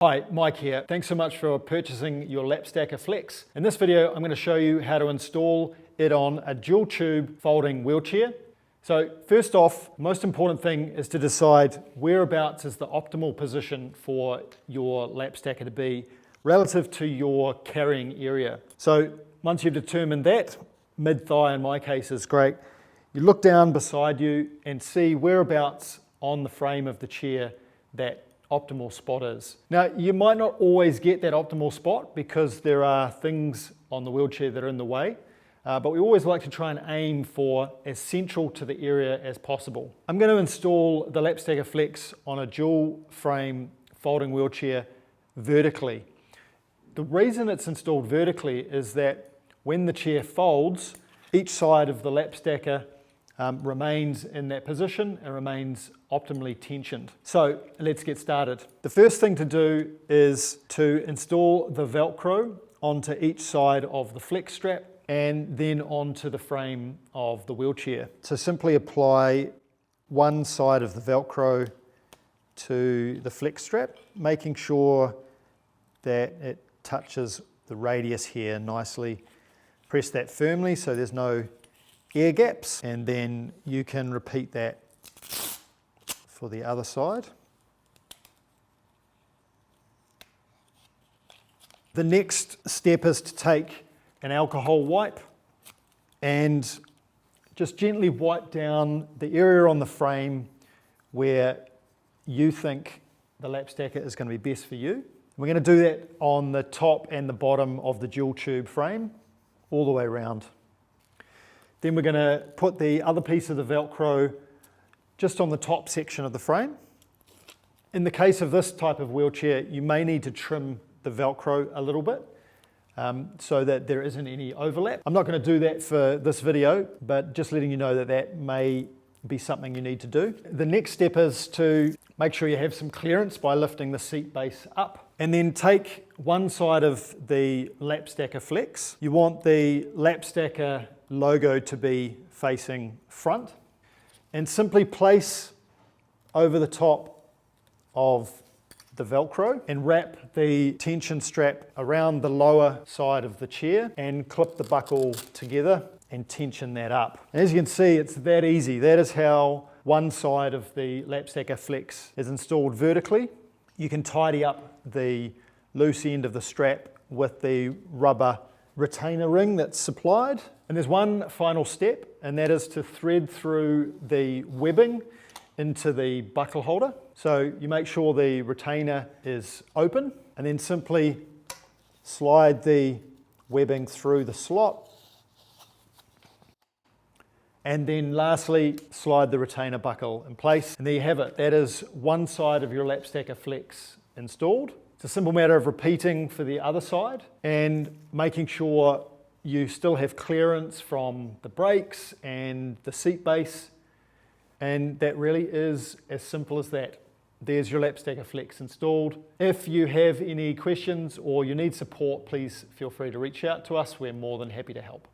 Hi, Mike here. Thanks so much for purchasing your LapStacker Flex. In this video, I'm going to show you how to install it on a dual tube folding wheelchair. So first off, most important thing is to decide whereabouts is the optimal position for your LapStacker to be relative to your carrying area. So once you've determined that, mid-thigh in my case is great, you look down beside you and see whereabouts on the frame of the chair that optimal spot is. Now, you might not always get that optimal spot because there are things on the wheelchair that are in the way, but we always like to try and aim for as central to the area as possible. I'm going to install the LapStacker Flex on a dual frame folding wheelchair vertically. The reason it's installed vertically is that when the chair folds, each side of the LapStacker remains in that position and remains optimally tensioned. So let's get started. The first thing to do is to install the Velcro onto each side of the flex strap and then onto the frame of the wheelchair. So simply apply one side of the Velcro to the flex strap, making sure that it touches the radius here nicely. Press that firmly so there's no air gaps, and then you can repeat that for the other side. The next step is to take an alcohol wipe and just gently wipe down the area on the frame where you think the LapStacker is going to be best for you. We're going to do that on the top and the bottom of the dual tube frame, all the way around. Then we're going to put the other piece of the Velcro just on the top section of the frame. In the case of this type of wheelchair, you may need to trim the Velcro a little bit so that there isn't any overlap. I'm not going to do that for this video, but just letting you know that that may be something you need to do. The next step is to make sure you have some clearance by lifting the seat base up. And then take one side of the LapStacker Flex. You want the LapStacker logo to be facing front, and simply place over the top of the Velcro and wrap the tension strap around the lower side of the chair and clip the buckle together and tension that up. And as you can see, it's that easy. That is how one side of the LapStacker Flex is installed vertically. You can tidy up the loose end of the strap with the rubber retainer ring that's supplied. And there's one final step, and that is to thread through the webbing into the buckle holder. So you make sure the retainer is open, and then simply slide the webbing through the slot. And then lastly, slide the retainer buckle in place. And there you have it. That is one side of your LapStacker Flex installed. It's a simple matter of repeating for the other side and making sure you still have clearance from the brakes and the seat base. And that really is as simple as that. There's your LapStacker Flex installed. If you have any questions or you need support, please feel free to reach out to us. We're more than happy to help.